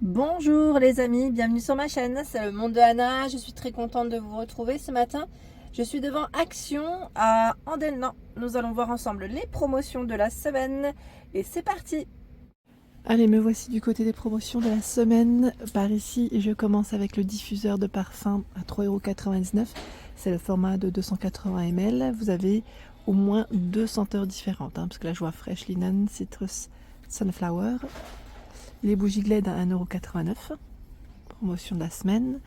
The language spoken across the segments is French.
Bonjour les amis, bienvenue sur ma chaîne, c'est le monde de Anna. Je suis très contente de vous retrouver ce matin. Je suis devant Action à Andelnan. Nous allons voir ensemble les promotions de la semaine et c'est parti. Allez, me voici du côté des promotions de la semaine. Par ici, je commence avec le diffuseur de parfum à 3,99 €. C'est le format de 280 ml. Vous avez au moins 2 senteurs différentes, parce que là je vois Fresh Linen, Citrus, Sunflower. Les bougies LED à 1,89 €, promotion de la semaine.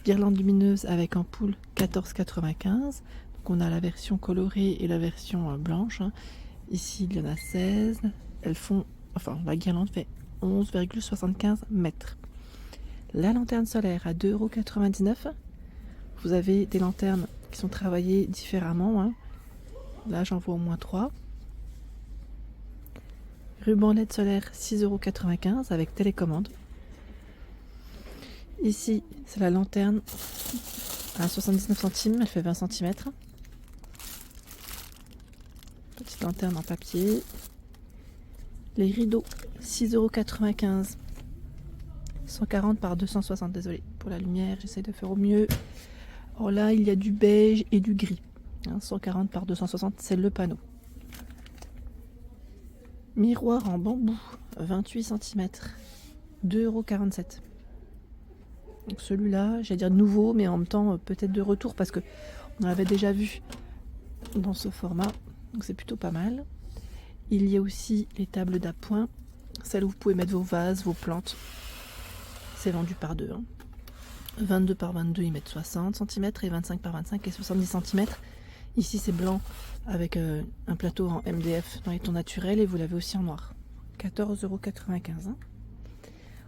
Guirlande lumineuse avec ampoule 14,95 €. Donc on a la version colorée et la version blanche. Ici il y en a 16. La guirlande fait 11,75 mètres. La lanterne solaire à 2,99 €. Vous avez des lanternes qui sont travaillées différemment. Là j'en vois au moins 3. Ruban LED solaire 6,95 € avec télécommande. Ici, c'est la lanterne à 79 centimes, elle fait 20 cm. Petite lanterne en papier. Les rideaux 6,95 €. 140 par 260, désolé pour la lumière, j'essaie de faire au mieux. Alors là, il y a du beige et du gris. 140 par 260, c'est le panneau. Miroir en bambou, 28 cm, 2,47 €. Donc celui-là, j'allais dire nouveau, mais en même temps peut-être de retour parce que on l'avait déjà vu dans ce format. Donc c'est plutôt pas mal. Il y a aussi les tables d'appoint, celles où vous pouvez mettre vos vases, vos plantes. C'est vendu par deux. 22 par 22, ils mettent 60 cm et 25 par 25 et 70 cm. Ici c'est blanc avec un plateau en MDF dans les tons naturels et vous l'avez aussi en noir. 14,95 €.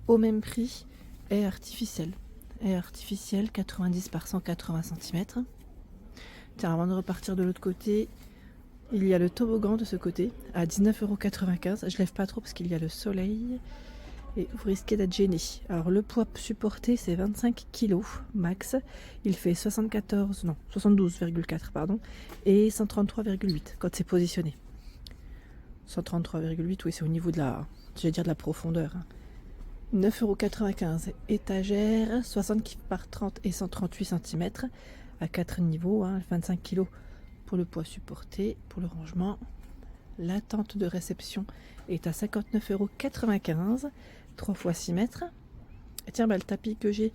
Au même prix, haie artificielle. Haie artificielle 90 par 180 cm. Tiens, avant de repartir de l'autre côté, il y a le toboggan de ce côté à 19,95 €. Je lève pas trop parce qu'il y a le soleil et vous risquez d'être gêné. Alors le poids supporté c'est 25 kg max. Il fait 72,4 pardon et 133,8 quand c'est positionné. 133,8, oui, c'est au niveau de la profondeur. 9,95 €. Étagère 60 par 30 et 138 cm à 4 niveaux, 25 kg pour le poids supporté. Pour le rangement, la tente de réception est à 59,95 €, 3 x 6 mètres. Et tiens, le tapis que j'ai,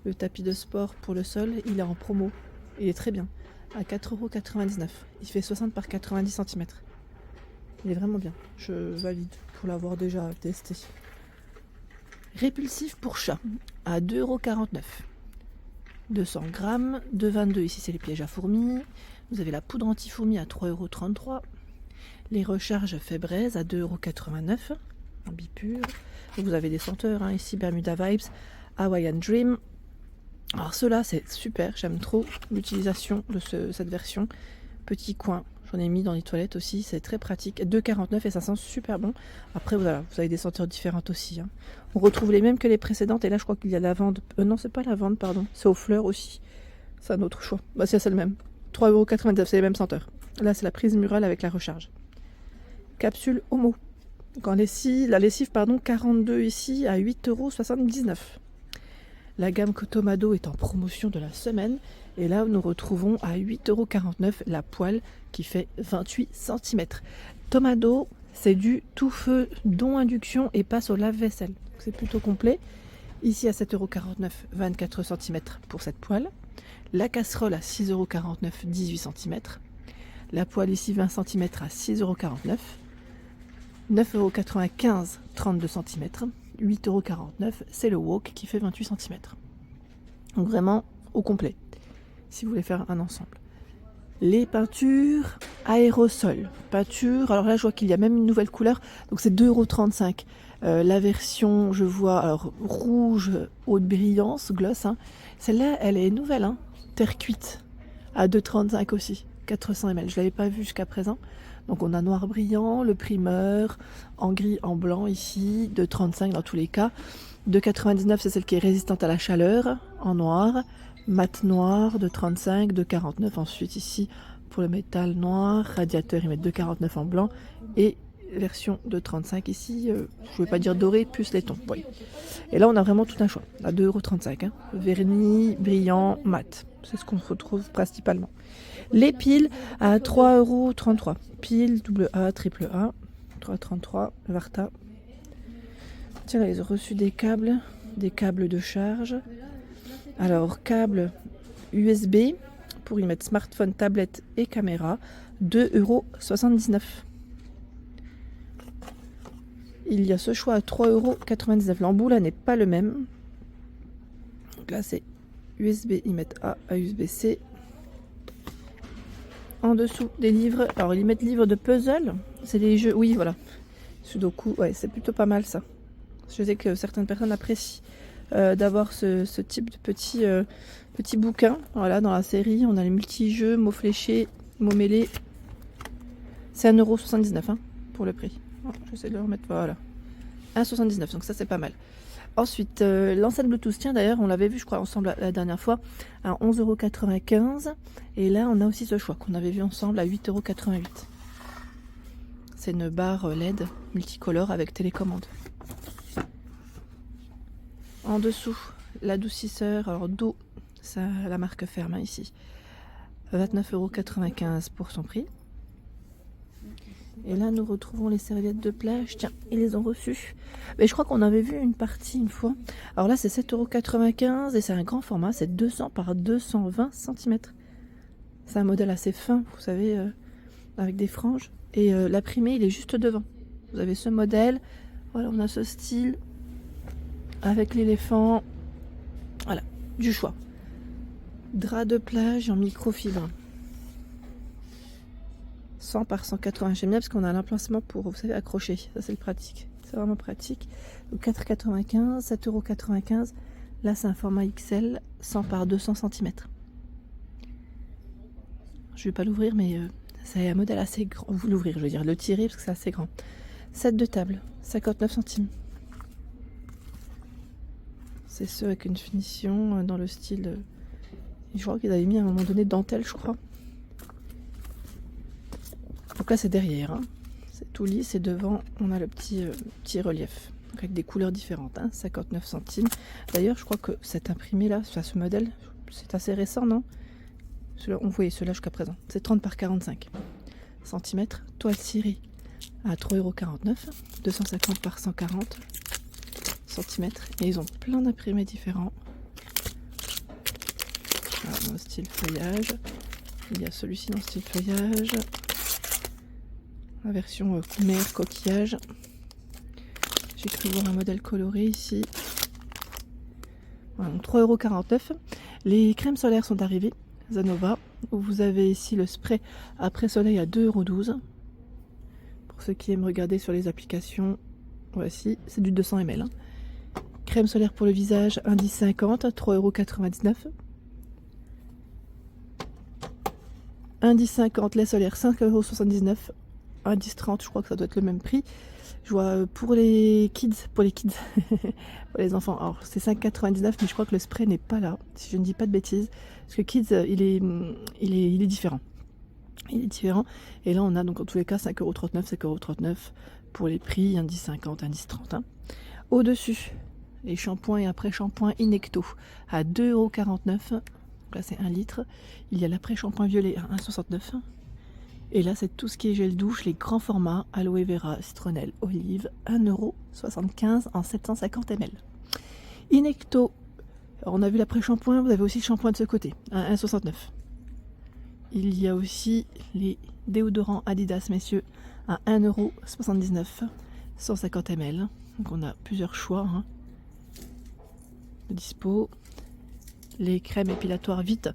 le tapis de sport pour le sol, il est en promo. Il est très bien, à 4,99 €. Il fait 60 par 90 cm. Il est vraiment bien, je valide pour l'avoir déjà testé. Répulsif pour chat à 2,49 €. 200 grammes, 2,22 €. Ici c'est les pièges à fourmis. Vous avez la poudre anti-fourmis à 3,33 €. Les recharges Febreze à 2,89 € en bipure. Vous avez des senteurs, ici Bermuda Vibes, Hawaiian Dream. Alors ceux-là c'est super, j'aime trop l'utilisation de cette version. Petit coin, j'en ai mis dans les toilettes aussi, c'est très pratique. 2,49 € et ça sent super bon. Après voilà, vous avez des senteurs différentes aussi. On retrouve les mêmes que les précédentes et là je crois qu'il y a lavande. Non, c'est pas lavande, pardon, c'est aux fleurs aussi. C'est un autre choix. C'est le même. 3,99 €, c'est les mêmes senteurs. Là c'est la prise murale avec la recharge. Capsule Homo. La lessive, 42 ici à 8,79 €. La gamme Tomado est en promotion de la semaine. Et là, nous retrouvons à 8,49 € la poêle qui fait 28 cm. Tomado, c'est du tout feu, dont induction et passe au lave-vaisselle. C'est plutôt complet. Ici à 7,49 €, 24 cm pour cette poêle. La casserole à 6,49 €, 18 cm. La poêle ici 20 cm à 6,49 €. 9,95 €, 32 cm. 8,49 €, c'est le wok qui fait 28 cm. Donc vraiment au complet, si vous voulez faire un ensemble. Les peintures aérosols. Alors là je vois qu'il y a même une nouvelle couleur, donc c'est 2,35 €. La version, je vois, rouge haute brillance, gloss. Celle-là, elle est nouvelle, terre cuite, à 2,35 € aussi, 400 ml. Je ne l'avais pas vue jusqu'à présent. Donc on a noir brillant, le primeur, en gris, en blanc ici, 2,35 € dans tous les cas. 2,99 €, c'est celle qui est résistante à la chaleur, en noir. Mat noir, 2,35 €, 2,49 € ensuite ici pour le métal noir. Radiateur, ils mettent 2,49 € en blanc. Et versions de 35 ici, je ne vais pas dire doré, plus laiton. Oui. Et là, on a vraiment tout un choix, à 2,35 €. Hein. Vernis, brillant, mat. C'est ce qu'on retrouve principalement. Les piles à 3,33 €. Piles double A, triple A, 3,33 €, Varta. Tiens, là, ils ont reçu des câbles de charge. Alors, câble USB pour y mettre smartphone, tablette et caméra, 2,79 €. Il y a ce choix à 3,99 €. L'embout là n'est pas le même. Donc là c'est USB, ils mettent A à USB-C. En dessous des livres, alors ils mettent livres de puzzle, c'est des jeux, oui voilà, Sudoku, ouais c'est plutôt pas mal ça. Je sais que certaines personnes apprécient d'avoir ce type de petit bouquin. Voilà, dans la série, on a les multi-jeux, mots fléchés, mots mêlés. C'est 1,79 € hein, pour le prix. J'essaie de le remettre, voilà. 1,79 €, donc ça c'est pas mal. Ensuite, l'enceinte Bluetooth, tiens d'ailleurs, on l'avait vu je crois ensemble la dernière fois, à 11,95 €. Et là, on a aussi ce choix qu'on avait vu ensemble à 8,88 €. C'est une barre LED multicolore avec télécommande. En dessous, l'adoucisseur, alors d'eau, ça la marque ferme hein, ici. 29,95 € pour son prix. Et là, nous retrouvons les serviettes de plage. Tiens, ils les ont reçues. Mais je crois qu'on avait vu une partie une fois. Alors là, c'est 7,95 € et c'est un grand format. C'est 200 par 220 cm. C'est un modèle assez fin, vous savez, avec des franges. Et l'imprimé, il est juste devant. Vous avez ce modèle. Voilà, on a ce style avec l'éléphant. Voilà, du choix. Drap de plage en microfibre. 100 par 180, j'aime bien parce qu'on a l'emplacement pour, vous savez, accrocher. Ça, c'est le pratique. C'est vraiment pratique. Donc 4,95 €, 7,95 €. Là, c'est un format XL, 100 par 200 cm. Je vais pas l'ouvrir, mais c'est un modèle assez grand. Vous l'ouvrir, je veux dire, le tirer parce que c'est assez grand. 7 de table, 59 centimes. C'est ceux avec une finition dans le style. Je crois qu'ils avaient mis à un moment donné dentelle, je crois. Donc là c'est derrière, hein. C'est tout lisse et devant on a le petit relief. Donc avec des couleurs différentes, hein. 59 centimes. D'ailleurs je crois que cet imprimé là, enfin, ce modèle, c'est assez récent, non? On voyait ceux-là jusqu'à présent. C'est 30 par 45 cm. Toile cirée à 3,49 €. 250 par 140 cm. Et ils ont plein d'imprimés différents. Voilà, dans le style feuillage. Il y a celui-ci dans le style feuillage. La version mer, coquillage. J'ai cru voir un modèle coloré ici. Voilà, 3,49 €. Les crèmes solaires sont arrivées. Zanova. Vous avez ici le spray après soleil à 2,12 €. Pour ceux qui aiment regarder sur les applications, voici, c'est du 200 ml. Hein. Crème solaire pour le visage, 1,10 €, 3,99 €. 1,10 € lait solaire, 5,79 €. 1,10 €, je crois que ça doit être le même prix. Je vois pour les kids, pour les enfants. Alors c'est 5,99 €, mais je crois que le spray n'est pas là, si je ne dis pas de bêtises. Parce que kids, il est différent. Il est différent. Et là on a donc en tous les cas 5,39 €, 5,39 € pour les prix, 1,10 €, 1,10 €. Hein. Au-dessus, les shampoings et après-shampoings Inecto à 2,49 €. Là c'est 1 litre. Il y a l'après-shampoing violet à 1,69 €. Et là, c'est tout ce qui est gel douche, les grands formats, aloe vera, citronnelle, olive, 1,75 € en 750 ml. Inecto, alors on a vu l'après-shampoing, vous avez aussi le shampoing de ce côté, à 1,69 €. Il y a aussi les déodorants Adidas, messieurs, à 1,79 €, 150 ml. Donc on a plusieurs choix hein, de dispo. Les crèmes épilatoires Vite,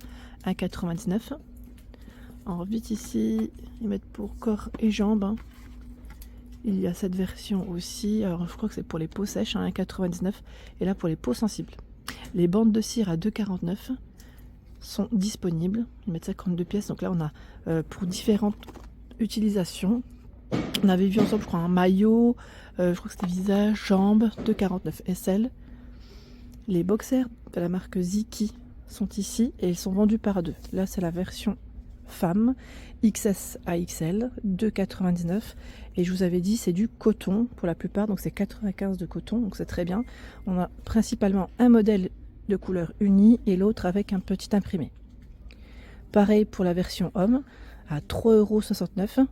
1,99 €. En vite ici, ils mettent pour corps et jambes. Hein. Il y a cette version aussi. Alors je crois que c'est pour les peaux sèches, hein, 1,99 €. Et là pour les peaux sensibles. Les bandes de cire à 2,49 € sont disponibles. Ils mettent 52 pièces. Donc là on a pour différentes utilisations. On avait vu ensemble, je crois, un maillot. Je crois que c'était visage, jambes, 2,49 € SL. Les boxers de la marque Ziki sont ici et ils sont vendus par deux. Là c'est la version femme, XS à XL, 2,99. Et je vous avais dit, c'est du coton pour la plupart, donc c'est 95 de coton, donc c'est très bien. On a principalement un modèle de couleur unie et l'autre avec un petit imprimé. Pareil pour la version homme, à 3,69 €.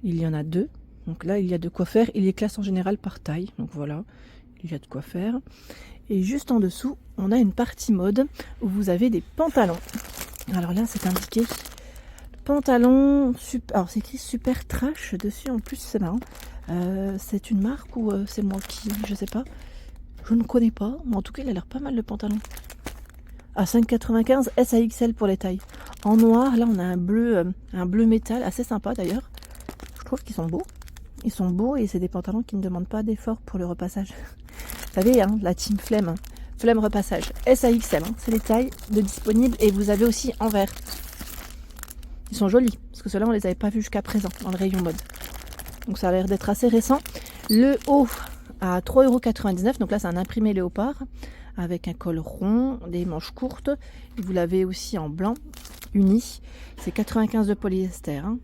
Il y en a deux. Donc là, il y a de quoi faire. Il les classe en général par taille. Donc voilà, il y a de quoi faire. Et juste en dessous, on a une partie mode où vous avez des pantalons. Alors là, c'est indiqué pantalon super. Alors c'est écrit super trash dessus. En plus, c'est marrant. C'est une marque ou c'est moi qui, je sais pas. Je ne connais pas. Mais en tout cas, il a l'air pas mal le pantalon. À 5,95 S à XL pour les tailles. En noir, là, on a un bleu métal assez sympa d'ailleurs. Je trouve qu'ils sont beaux. Ils sont beaux et c'est des pantalons qui ne demandent pas d'effort pour le repassage. Vous savez, hein, la team flemme. Flemme repassage. S à XL, hein, c'est les tailles de disponibles. Et vous avez aussi en vert. Ils sont jolis. Parce que ceux-là, on les avait pas vus jusqu'à présent dans le rayon mode. Donc ça a l'air d'être assez récent. Le haut à 3,99 €. Donc là, c'est un imprimé léopard. Avec un col rond, des manches courtes. Et vous l'avez aussi en blanc, uni. C'est 95 de polyester. Hein.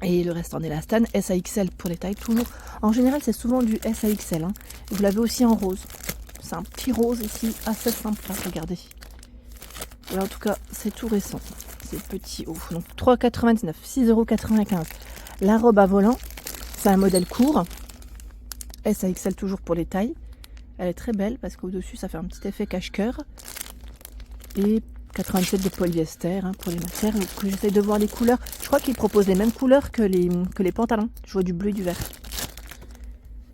Et le reste en élastane, S à XL pour les tailles toujours. En général, c'est souvent du S à XL. Hein. Vous l'avez aussi en rose. C'est un petit rose ici, assez sympa, regardez. Là, en tout cas, c'est tout récent. C'est petit haut. Donc 3,99 €, 6,95 €. La robe à volant, c'est un modèle court. S à XL toujours pour les tailles. Elle est très belle parce qu'au-dessus, ça fait un petit effet cache-cœur. Et 97 de polyester hein, pour les matières. Donc j'essaie de voir les couleurs. Je crois qu'ils proposent les mêmes couleurs que les pantalons. Je vois du bleu et du vert.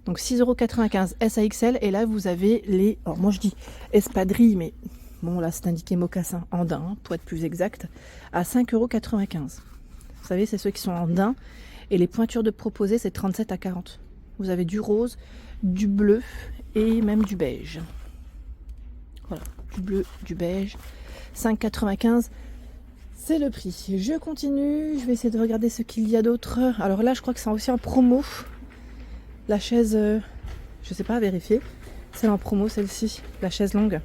Donc 6,95 € S à XL. Et là, vous avez les... Alors moi, je dis espadrilles, mais bon, là, c'est indiqué mocassin en daim, hein, pour être plus exact. À 5,95 €. Vous savez, c'est ceux qui sont en daim. Et les pointures de proposées, c'est 37 à 40. Vous avez du rose, du bleu et même du beige. Voilà, du bleu, du beige. 5,95 €, c'est le prix. Je continue, je vais essayer de regarder ce qu'il y a d'autre. Alors là, je crois que c'est aussi en promo. La chaise, je sais pas, à vérifier. C'est en promo celle-ci, la chaise longue.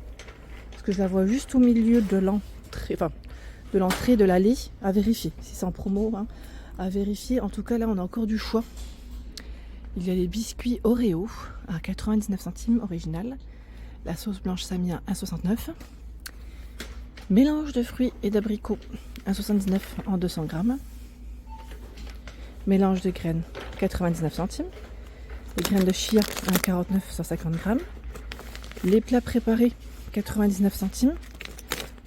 Parce que je la vois juste au milieu de l'entrée, enfin, de l'entrée de l'allée. À vérifier, si c'est en promo, hein, à vérifier. En tout cas, là, on a encore du choix. Il y a les biscuits Oreo à 99 centimes original. La sauce blanche Samia 1,69 €. Mélange de fruits et d'abricots 1,79 € en 200 grammes. Mélange de graines 99 centimes. Les graines de chia 1,49 € 150 grammes. Les plats préparés 99 centimes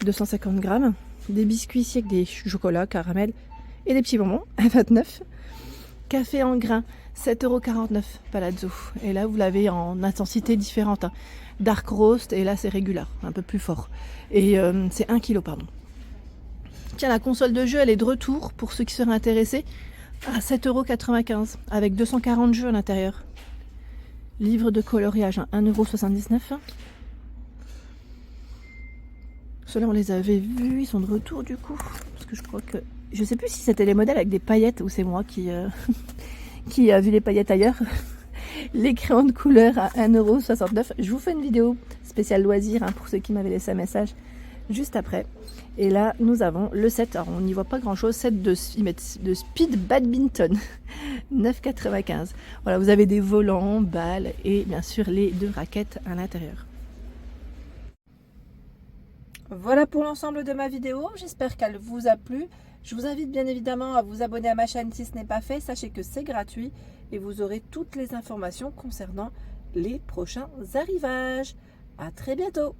250 grammes. Des biscuits ici avec des chocolats, caramel et des petits bonbons à 29. Café en grains 7,49 € Palazzo. Et là, vous l'avez en intensité différente. Hein. Dark roast, et là, c'est régulier, un peu plus fort. Et c'est 1 kg, pardon. Tiens, la console de jeu, elle est de retour, pour ceux qui seraient intéressés, à 7,95 € avec 240 jeux à l'intérieur. Livre de coloriage, 1,79 €. Ceux-là, on les avait vus, ils sont de retour, du coup. Parce que je crois que... Je sais plus si c'était les modèles avec des paillettes, ou c'est moi qui... qui a vu les paillettes ailleurs. Les crayons de couleur à 1,69 €. Je vous fais une vidéo spéciale loisir hein, pour ceux qui m'avaient laissé un message juste après. Et là, nous avons le set. Alors, on n'y voit pas grand-chose. Set de speed badminton. 9,95 €. Voilà, vous avez des volants, balles et bien sûr les 2 raquettes à l'intérieur. Voilà pour l'ensemble de ma vidéo. J'espère qu'elle vous a plu. Je vous invite bien évidemment à vous abonner à ma chaîne si ce n'est pas fait. Sachez que c'est gratuit et vous aurez toutes les informations concernant les prochains arrivages. À très bientôt.